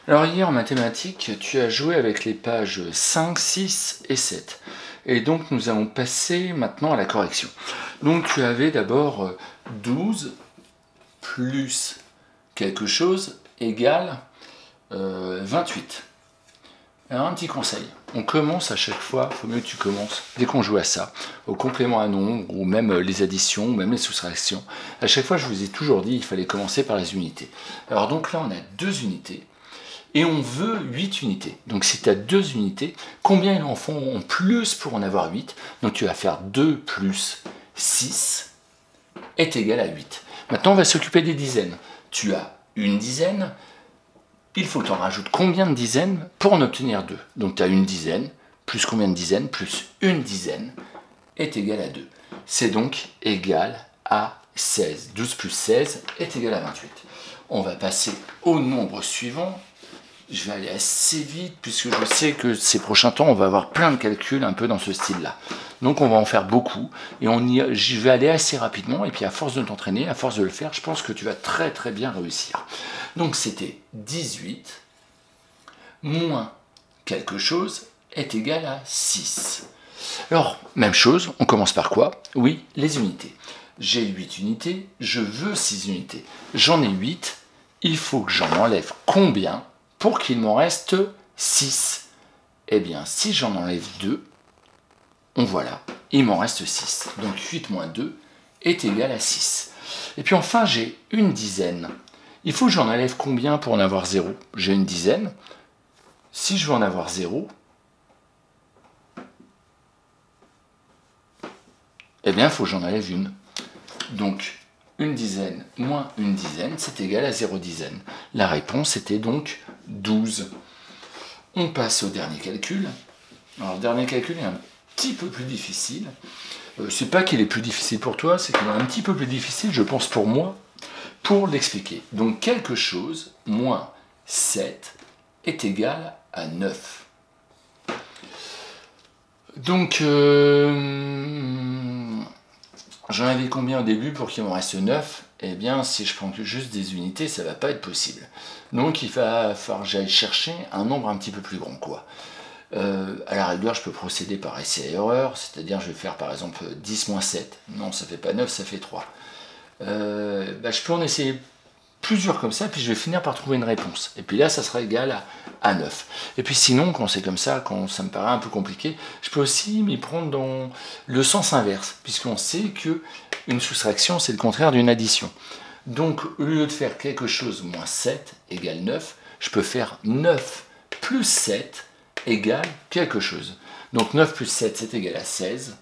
Alors hier en mathématiques, tu as joué avec les pages 5, 6 et 7. Et donc nous allons passer maintenant à la correction. Donc tu avais d'abord 12 plus quelque chose égale 28. Alors un petit conseil, on commence à chaque fois, il faut mieux que tu commences, dès qu'on joue à ça, au complément à nombre, ou même les additions, ou même les soustractions, à chaque fois je vous ai toujours dit il fallait commencer par les unités. Alors donc là on a 2 unités, et on veut 8 unités. Donc si tu as 2 unités, combien il en faut en plus pour en avoir 8? Donc tu vas faire 2 plus 6 est égal à 8. Maintenant on va s'occuper des dizaines. Tu as une dizaine, il faut que tu en rajoutes combien de dizaines pour en obtenir 2? Donc tu as une dizaine, plus combien de dizaines, plus une dizaine est égal à 2. C'est donc égal à 16. 12 plus 16 est égal à 28. On va passer au nombre suivant. Je vais aller assez vite puisque je sais que ces prochains temps, on va avoir plein de calculs un peu dans ce style-là. Donc on va en faire beaucoup et je vais aller assez rapidement et puis à force de t'entraîner, à force de le faire, je pense que tu vas très très bien réussir. Donc c'était 18 moins quelque chose est égal à 6. Alors, même chose, on commence par quoi? Oui, les unités. J'ai 8 unités, je veux 6 unités. J'en ai 8, il faut que j'en enlève combien pour qu'il m'en reste 6? Eh bien, si j'en enlève 2, voilà, il m'en reste 6. Donc 8 moins 2 est égal à 6. Et puis enfin, j'ai une dizaine. Il faut que j'en enlève combien pour en avoir 0? J'ai une dizaine. Si je veux en avoir 0, eh bien, il faut que j'en enlève une. Donc, une dizaine moins une dizaine, c'est égal à 0 dizaine. La réponse était donc 12. On passe au dernier calcul. Alors, le dernier calcul est un petit peu plus difficile. C'est pas qu'il est plus difficile pour toi, c'est qu'il est un petit peu plus difficile, je pense, pour moi, pour l'expliquer. Donc, quelque chose moins 7 est égal à 9. Donc, j'en avais combien au début pour qu'il m'en reste 9? Eh bien, si je prends juste des unités, ça ne va pas être possible. Donc, il va falloir que j'aille chercher un nombre un petit peu plus grand, quoi. À la rigueur, je peux procéder par essai-erreur, c'est-à-dire je vais faire par exemple 10 moins 7. Non, ça fait pas 9, ça fait 3. Je peux en essayer plusieurs comme ça, puis je vais finir par trouver une réponse. Et puis là, ça sera égal à 9. Et puis sinon, quand c'est comme ça, quand ça me paraît un peu compliqué, je peux aussi m'y prendre dans le sens inverse, puisqu'on sait que une soustraction, c'est le contraire d'une addition. Donc, au lieu de faire quelque chose moins 7 égale 9, je peux faire 9 plus 7 égale quelque chose. Donc 9 plus 7, c'est égal à 16.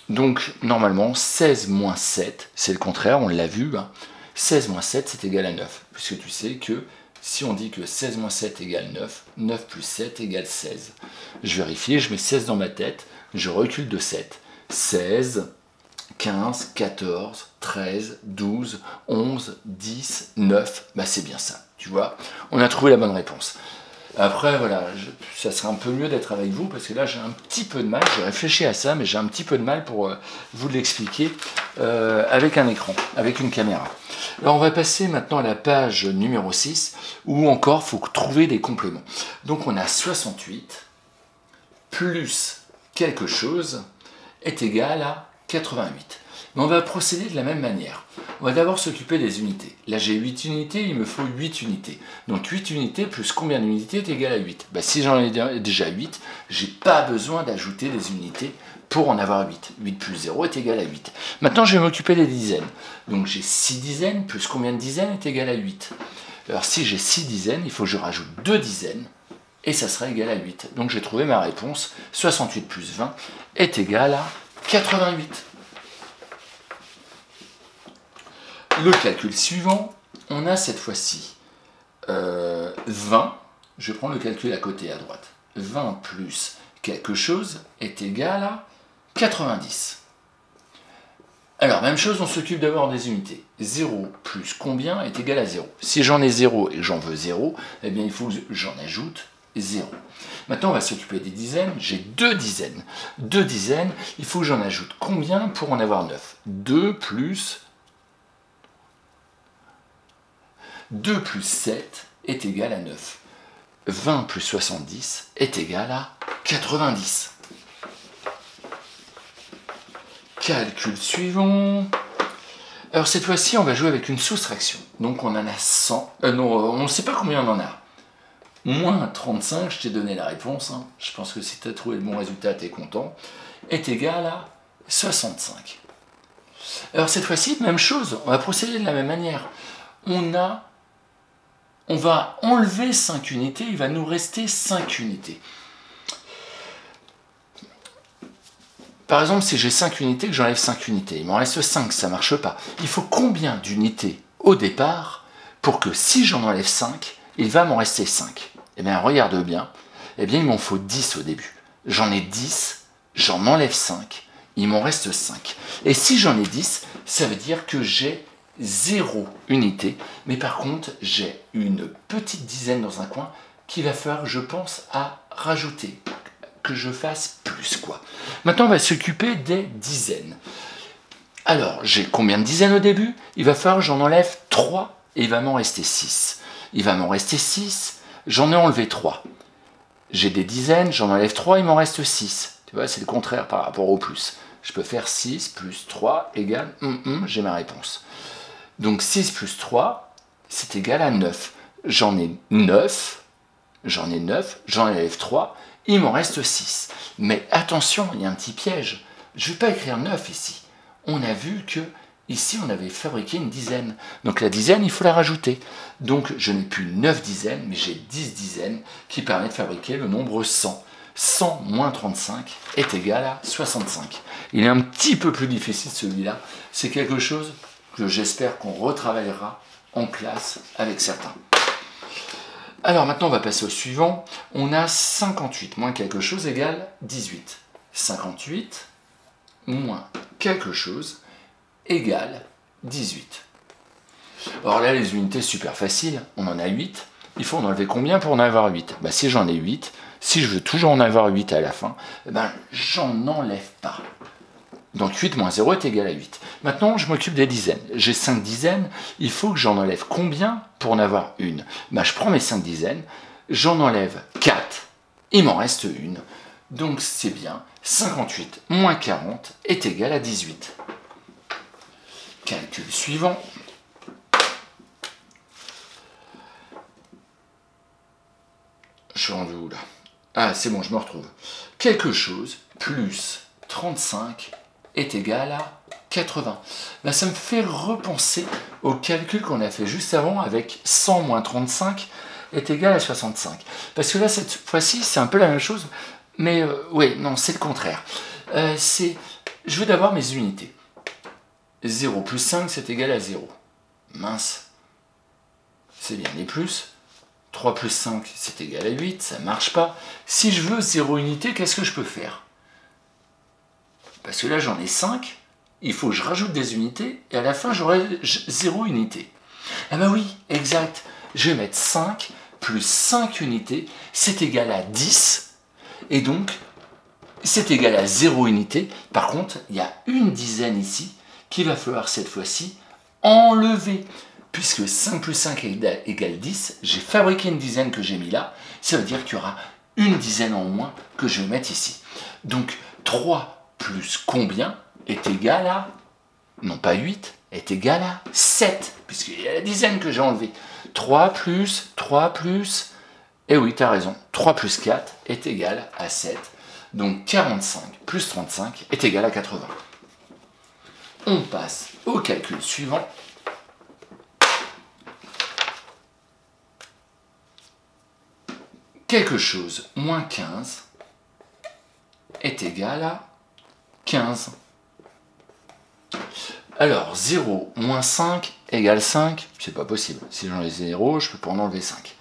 Donc, normalement, 16 moins 7, c'est le contraire, on l'a vu, 16 moins 7, c'est égal à 9. Puisque tu sais que si on dit que 16 moins 7 égale 9, 9 plus 7 égale 16. Je vérifie, je mets 16 dans ma tête, je recule de 7. 16, 15, 14, 13, 12, 11, 10, 9, c'est bien ça, tu vois. On a trouvé la bonne réponse. Après, voilà, ça serait un peu mieux d'être avec vous, parce que là, j'ai un petit peu de mal, j'ai réfléchi à ça, mais j'ai un petit peu de mal pour vous l'expliquer avec un écran, avec une caméra. Alors, on va passer maintenant à la page numéro 6, où encore, il faut trouver des compléments. Donc, on a 68 plus quelque chose est égal à 88. Mais on va procéder de la même manière. On va d'abord s'occuper des unités. Là, j'ai 8 unités, il me faut 8 unités. Donc 8 unités plus combien d'unités est égal à 8? Si j'en ai déjà 8, je n'ai pas besoin d'ajouter des unités pour en avoir 8. 8 plus 0 est égal à 8. Maintenant, je vais m'occuper des dizaines. Donc j'ai 6 dizaines plus combien de dizaines est égal à 8? Alors si j'ai 6 dizaines, il faut que je rajoute 2 dizaines. Et ça sera égal à 8. Donc j'ai trouvé ma réponse. 68 plus 20 est égal à 88. Le calcul suivant, on a cette fois-ci 20, je prends le calcul à côté à droite, 20 plus quelque chose est égal à 90. Alors, même chose, on s'occupe d'abord des unités. 0 plus combien est égal à 0? Si j'en ai 0 et que j'en veux 0, eh bien il faut que j'en ajoute 0. Maintenant, on va s'occuper des dizaines. J'ai 2 dizaines. 2 dizaines, il faut que j'en ajoute combien pour en avoir 9? 2 plus 7 est égal à 9. 20 plus 70 est égal à 90. Calcul suivant. Alors cette fois-ci, on va jouer avec une soustraction. Donc on en a 100. Non, on ne sait pas combien on en a. Moins 35, je t'ai donné la réponse. Hein. Je pense que si tu as trouvé le bon résultat, tu es content. Est égal à 65. Alors cette fois-ci, même chose. On va procéder de la même manière. On va enlever 5 unités. Il va nous rester 5 unités. Par exemple, si j'ai 5 unités, que j'enlève 5 unités, il m'en reste 5, ça ne marche pas. Il faut combien d'unités au départ pour que si j'en enlève 5, il va m'en rester 5? Eh bien, regarde bien. Eh bien, il m'en faut 10 au début. J'en ai 10, j'en enlève 5, il m'en reste 5. Et si j'en ai 10, ça veut dire que j'ai 0 unité. Mais par contre, j'ai une petite dizaine dans un coin qu'il va falloir, je pense, à rajouter. Que je fasse plus, quoi. Maintenant, on va s'occuper des dizaines. Alors, j'ai combien de dizaines au début? Il va falloir que j'en enlève 3 et il va m'en rester 6. Il va m'en rester 6, j'en ai enlevé 3. J'ai des dizaines, j'en enlève 3, il m'en reste 6. Tu vois, c'est le contraire par rapport au plus. Je peux faire 6 plus 3 égale... j'ai ma réponse. Donc 6 plus 3, c'est égal à 9. J'en ai 9, j'en enlève 3, il m'en reste 6. Mais attention, il y a un petit piège. Je ne vais pas écrire 9 ici. On a vu que ici, on avait fabriqué une dizaine. Donc la dizaine, il faut la rajouter. Donc je n'ai plus 9 dizaines, mais j'ai 10 dizaines qui permettent de fabriquer le nombre 100. 100 moins 35 est égal à 65. Il est un petit peu plus difficile celui-là. C'est quelque chose que j'espère qu'on retravaillera en classe avec certains. Alors maintenant, on va passer au suivant. On a 58 moins quelque chose égale 18. 58 moins quelque chose égale 18. Alors là, les unités, super faciles. On en a 8. Il faut en enlever combien pour en avoir 8? Bah, si j'en ai 8, si je veux toujours en avoir 8 à la fin, ben, j'en enlève pas. Donc 8 moins 0 est égal à 8. Maintenant, je m'occupe des dizaines. J'ai 5 dizaines, il faut que j'en enlève combien pour en avoir une? Ben, je prends mes 5 dizaines, j'en enlève 4, il m'en reste une. Donc c'est bien, 58 moins 40 est égal à 18. Calcul suivant. Je suis rendu où là? Ah, c'est bon, je me retrouve. Quelque chose plus 35 est égal à 80. Là, ça me fait repenser au calcul qu'on a fait juste avant avec 100 moins 35 est égal à 65. Parce que là, cette fois-ci, c'est un peu la même chose, mais oui, non, c'est le contraire. Je veux d'abord mes unités. 0 plus 5, c'est égal à 0. Mince. C'est bien les plus. 3 plus 5, c'est égal à 8, ça ne marche pas. Si je veux 0 unité, qu'est-ce que je peux faire? Parce que là, j'en ai 5, il faut que je rajoute des unités, et à la fin, j'aurai 0 unité. Ah bah oui, exact. Je vais mettre 5 plus 5 unités, c'est égal à 10, et donc, c'est égal à 0 unité. Par contre, il y a une dizaine ici, qu'il va falloir cette fois-ci enlever. Puisque 5 plus 5 égale 10, j'ai fabriqué une dizaine que j'ai mis là, ça veut dire qu'il y aura une dizaine en moins que je vais mettre ici. Donc 3 plus combien est égal à, non pas 8, est égal à 7, puisqu'il y a la dizaine que j'ai enlevée. 3 plus, et oui, tu as raison, 3 plus 4 est égal à 7. Donc 45 plus 35 est égal à 80. On passe au calcul suivant. Quelque chose moins 15 est égal à 15. Alors, 0 moins 5 égale 5, c'est pas possible. Si j'en ai 0, je peux pas en enlever 5.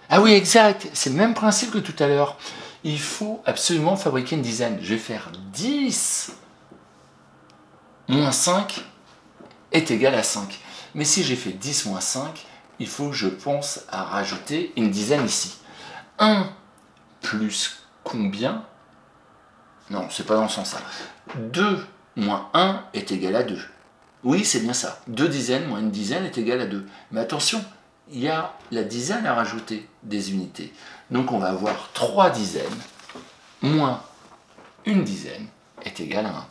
Ah oui, exact, c'est le même principe que tout à l'heure. Il faut absolument fabriquer une dizaine. Je vais faire 10 moins 5 est égal à 5. Mais si j'ai fait 10 moins 5, il faut que je pense à rajouter une dizaine ici. 1 plus combien? Non, c'est pas dans ce sens-là. 2 moins 1 est égal à 2. Oui, c'est bien ça. 2 dizaines moins une dizaine est égal à 2. Mais attention, il y a la dizaine à rajouter des unités. Donc on va avoir 3 dizaines moins une dizaine est égal à 1.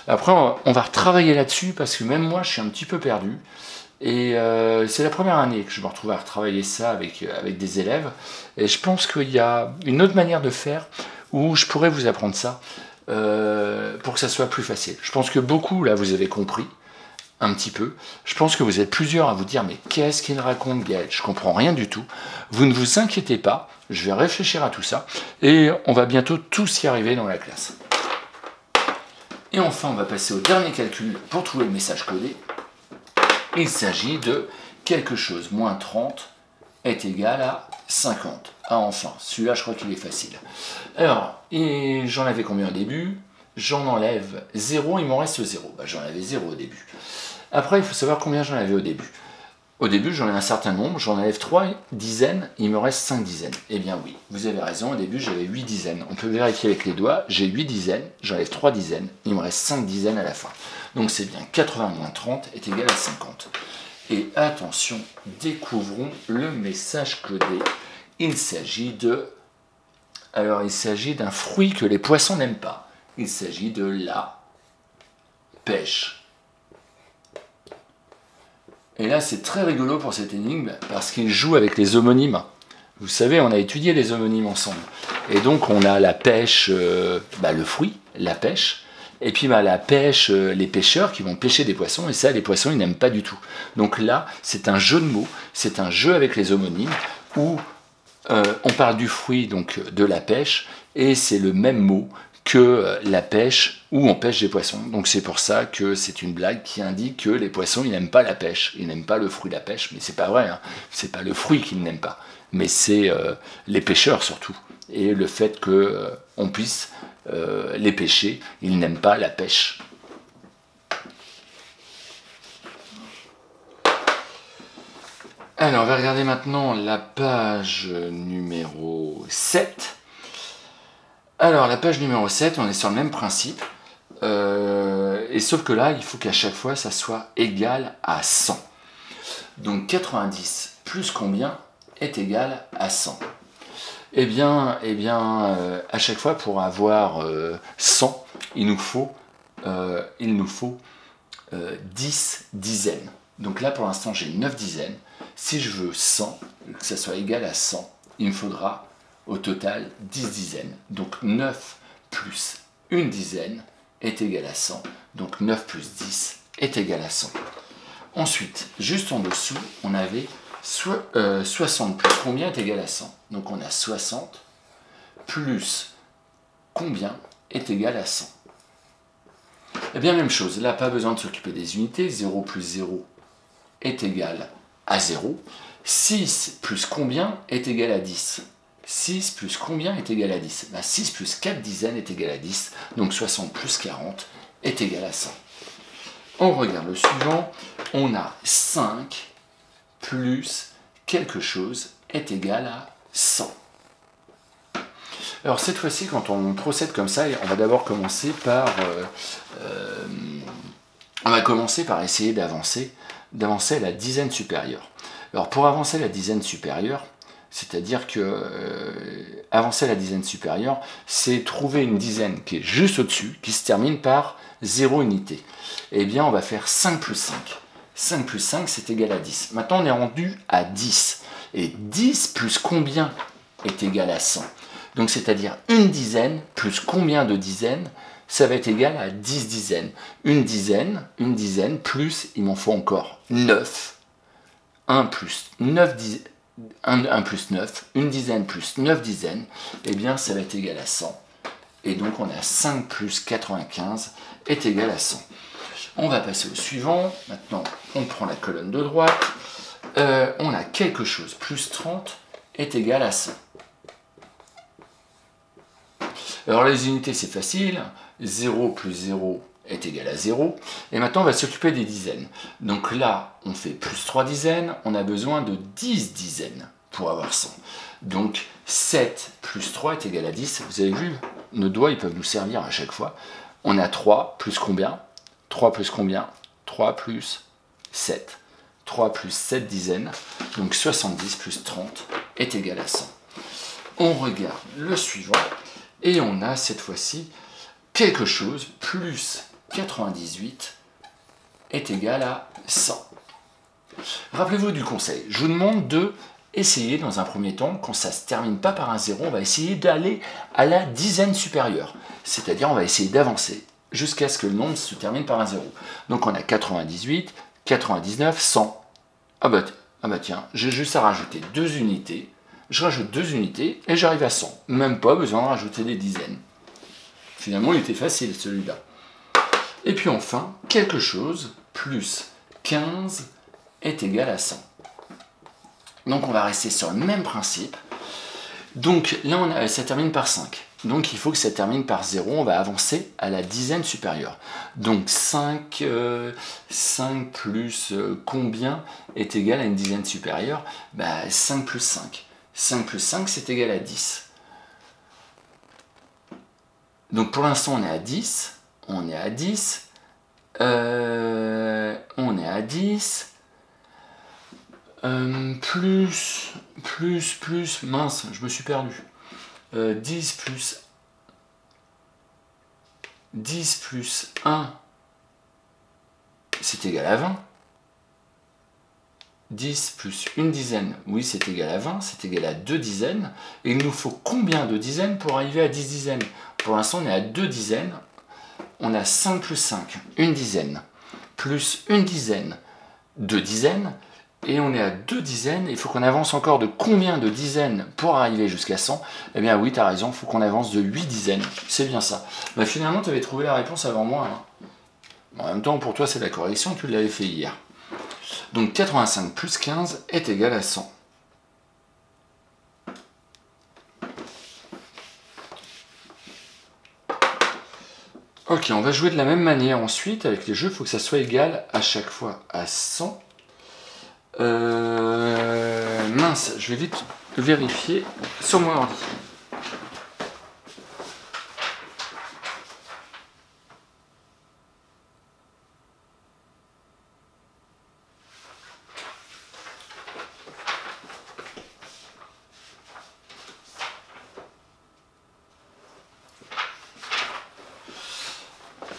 Après, on va retravailler là-dessus parce que même moi, je suis un petit peu perdu. Et c'est la première année que je me retrouve à retravailler ça avec des élèves. Et je pense qu'il y a une autre manière de faire où je pourrais vous apprendre ça pour que ça soit plus facile. Je pense que beaucoup, là, vous avez compris un petit peu. Je pense que vous êtes plusieurs à vous dire « Mais qu'est-ce qu'il raconte, Gaël? Je comprends rien du tout. » Vous ne vous inquiétez pas, je vais réfléchir à tout ça et on va bientôt tous y arriver dans la classe. Et enfin, on va passer au dernier calcul pour trouver le message codé. Il s'agit de quelque chose moins 30 est égal à 50. Ah enfin, celui-là je crois qu'il est facile. Alors, j'en avais combien au début? J'en enlève 0, il m'en reste 0. Bah, j'en avais 0 au début. Après, il faut savoir combien j'en avais au début. Au début, j'en ai un certain nombre, j'en enlève 3 dizaines, il me reste 5 dizaines. Eh bien oui, vous avez raison, au début j'avais 8 dizaines. On peut vérifier avec les doigts, j'ai 8 dizaines, j'enlève 3 dizaines, il me reste 5 dizaines à la fin. Donc c'est bien 80 moins 30 est égal à 50. Et attention, découvrons le message codé. Il s'agit d'un fruit que les poissons n'aiment pas. Il s'agit de la pêche. Et là, c'est très rigolo pour cette énigme, parce qu'il joue avec les homonymes. Vous savez, on a étudié les homonymes ensemble. Et donc, on a la pêche, le fruit, la pêche. Et puis, la pêche, les pêcheurs qui vont pêcher des poissons. Et ça, les poissons, ils n'aiment pas du tout. Donc là, c'est un jeu de mots. C'est un jeu avec les homonymes, où on parle du fruit, donc de la pêche. Et c'est le même mot que la pêche où on pêche des poissons. Donc c'est pour ça que c'est une blague qui indique que les poissons, ils n'aiment pas la pêche, ils n'aiment pas le fruit de la pêche, mais c'est pas vrai, hein. C'est pas le fruit qu'ils n'aiment pas, mais c'est les pêcheurs surtout. Et le fait qu'on puisse les pêcher, ils n'aiment pas la pêche. Alors on va regarder maintenant la page numéro 7. Alors, la page numéro 7, on est sur le même principe, et sauf que là, il faut qu'à chaque fois, ça soit égal à 100. Donc, 90 plus combien est égal à 100? Eh bien, à chaque fois, pour avoir 100, il nous faut 10 dizaines. Donc là, pour l'instant, j'ai 9 dizaines. Si je veux 100, que ça soit égal à 100, il me faudra au total 10 dizaines. Donc 9 plus une dizaine est égal à 100. Donc 9 plus 10 est égal à 100. Ensuite, juste en dessous, on avait 60 plus combien est égal à 100. Donc on a 60 plus combien est égal à 100. Eh bien, même chose. Là, pas besoin de s'occuper des unités. 0 plus 0 est égal à 0. 6 plus combien est égal à 10. 6 plus combien est égal à 10? 6 plus 4 dizaines est égal à 10, donc 60 plus 40 est égal à 100. On regarde le suivant, on a 5 plus quelque chose est égal à 100. Alors cette fois-ci, quand on procède comme ça, on va d'abord commencer par essayer d'avancer à la dizaine supérieure. Alors pour avancer à la dizaine supérieure, c'est-à-dire que avancer à la dizaine supérieure, c'est trouver une dizaine qui est juste au-dessus, qui se termine par 0 unité. Eh bien, on va faire 5 plus 5. 5 plus 5, c'est égal à 10. Maintenant, on est rendu à 10. Et 10 plus combien est égal à 100? Donc, c'est-à-dire une dizaine plus combien de dizaines, ça va être égal à 10 dizaines. Une dizaine plus, il m'en faut encore 9. 1 plus 9 dizaines. 1 plus 9, une dizaine plus 9 dizaines, eh bien ça va être égal à 100. Et donc on a 5 plus 95 est égal à 100. On va passer au suivant. Maintenant, on prend la colonne de droite. On a quelque chose plus 30 est égal à 100. Alors les unités, c'est facile. 0 plus 0 est égal à 0. Et maintenant, on va s'occuper des dizaines. Donc là, on fait plus 3 dizaines. On a besoin de 10 dizaines pour avoir 100. Donc 7 plus 3 est égal à 10. Vous avez vu, nos doigts, ils peuvent nous servir à chaque fois. On a 3 plus combien? 3 plus combien? 3 plus 7. 3 plus 7 dizaines, donc 70 plus 30 est égal à 100. On regarde le suivant, et on a cette fois-ci quelque chose plus 98 est égal à 100. Rappelez-vous du conseil, je vous demande de essayer dans un premier temps, quand ça ne se termine pas par un 0, on va essayer d'aller à la dizaine supérieure, c'est-à-dire on va essayer d'avancer jusqu'à ce que le nombre se termine par un 0. Donc on a 98, 99, 100. Ah bah tiens, j'ai juste à rajouter 2 unités, je rajoute 2 unités et j'arrive à 100. Même pas besoin de rajouter des dizaines. Finalement, il était facile celui-là. Et puis enfin, quelque chose plus 15 est égal à 100. Donc on va rester sur le même principe. Donc là, ça termine par 5. Donc il faut que ça termine par 0. On va avancer à la dizaine supérieure. Donc 5 plus combien est égal à une dizaine supérieure? 5 plus 5. 5 plus 5, c'est égal à 10. Donc pour l'instant, on est à 10. On est à 10. On est à 10. Plus, mince, je me suis perdu. 10 plus 1, c'est égal à 20. 10 plus une dizaine, oui, c'est égal à 20, c'est égal à 2 dizaines. Et il nous faut combien de dizaines pour arriver à 10 dizaines? Pour l'instant, on est à 2 dizaines. On a 5 plus 5, une dizaine, plus une dizaine, 2 dizaines. Et on est à 2 dizaines, il faut qu'on avance encore de combien de dizaines pour arriver jusqu'à 100? Eh bien oui, tu as raison, il faut qu'on avance de 8 dizaines, c'est bien ça. Finalement, tu avais trouvé la réponse avant moi. En même temps, pour toi, c'est la correction, tu l'avais fait hier. Donc 85 plus 15 est égal à 100. Ok, on va jouer de la même manière ensuite avec les jeux, il faut que ça soit égal à chaque fois à 100. Mince, je vais vite vérifier sur mon ordi.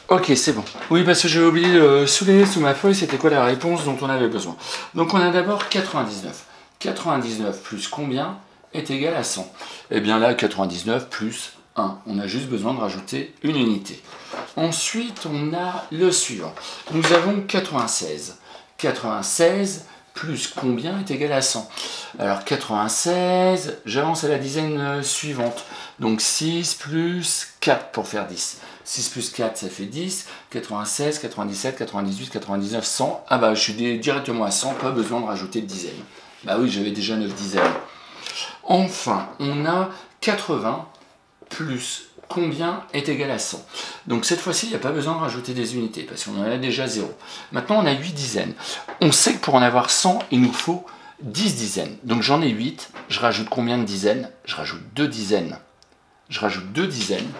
Ok, c'est bon. Oui, parce que j'ai oublié de souligner sous ma feuille, c'était quoi la réponse dont on avait besoin. Donc on a d'abord 99. 99 plus combien est égal à 100? Eh bien là, 99 plus 1. On a juste besoin de rajouter une unité. Ensuite, on a le suivant. Nous avons 96. 96 plus combien est égal à 100? Alors 96, j'avance à la dizaine suivante. Donc 6 plus 4 pour faire 10. 6 plus 4, ça fait 10. 96, 97, 98, 99, 100. Ah bah, je suis directement à 100, pas besoin de rajouter de dizaines. Bah oui, j'avais déjà 9 dizaines. Enfin, on a 80 plus combien est égal à 100. Donc cette fois-ci, il n'y a pas besoin de rajouter des unités, parce qu'on en a déjà 0. Maintenant, on a 8 dizaines. On sait que pour en avoir 100, il nous faut 10 dizaines. Donc j'en ai 8. Je rajoute combien de dizaines? Je rajoute 2 dizaines. Je rajoute 2 dizaines.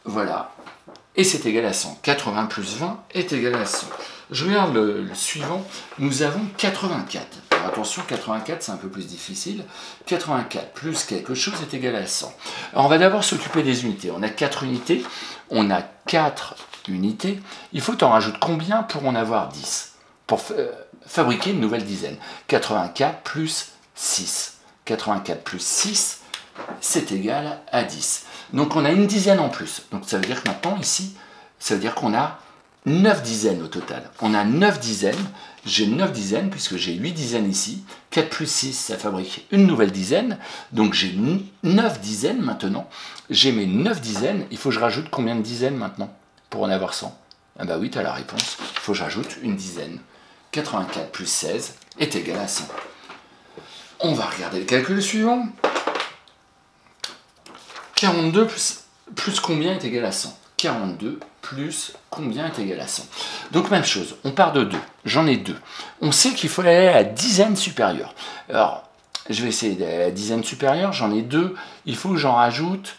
Voilà. Et c'est égal à 100. 80 plus 20 est égal à 100. Je regarde le suivant. Nous avons 84. Alors attention, 84, c'est un peu plus difficile. 84 plus quelque chose est égal à 100. Alors on va d'abord s'occuper des unités. On a 4 unités. On a 4 unités. Il faut que tu en rajoutes combien pour en avoir 10? Pour fabriquer une nouvelle dizaine. 84 plus 6. 84 plus 6, c'est égal à 10. Donc on a une dizaine en plus. Donc ça veut dire que maintenant ici, ça veut dire qu'on a 9 dizaines au total. On a 9 dizaines. J'ai 9 dizaines puisque j'ai 8 dizaines ici. 4 plus 6, ça fabrique une nouvelle dizaine. Donc j'ai 9 dizaines maintenant. J'ai mes 9 dizaines. Il faut que je rajoute combien de dizaines maintenant pour en avoir 100? Ah bah oui, tu as la réponse. Il faut que je rajoute une dizaine. 84 plus 16 est égal à 100. On va regarder le calcul suivant. 42 plus combien est égal à 100? 42 plus combien est égal à 100? Donc même chose, on part de 2. J'en ai 2. On sait qu'il faut aller à la dizaine supérieure. Alors, je vais essayer d'aller à la dizaine supérieure. J'en ai 2. Il faut que j'en rajoute...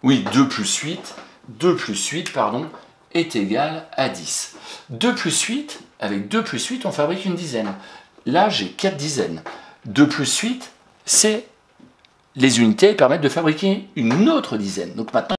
Oui, 2 plus 8. 2 plus 8, pardon, est égal à 10. 2 plus 8, avec 2 plus 8, on fabrique une dizaine. Là, j'ai 4 dizaines. 2 plus 8, c'est les unités permettent de fabriquer une autre dizaine. Donc maintenant,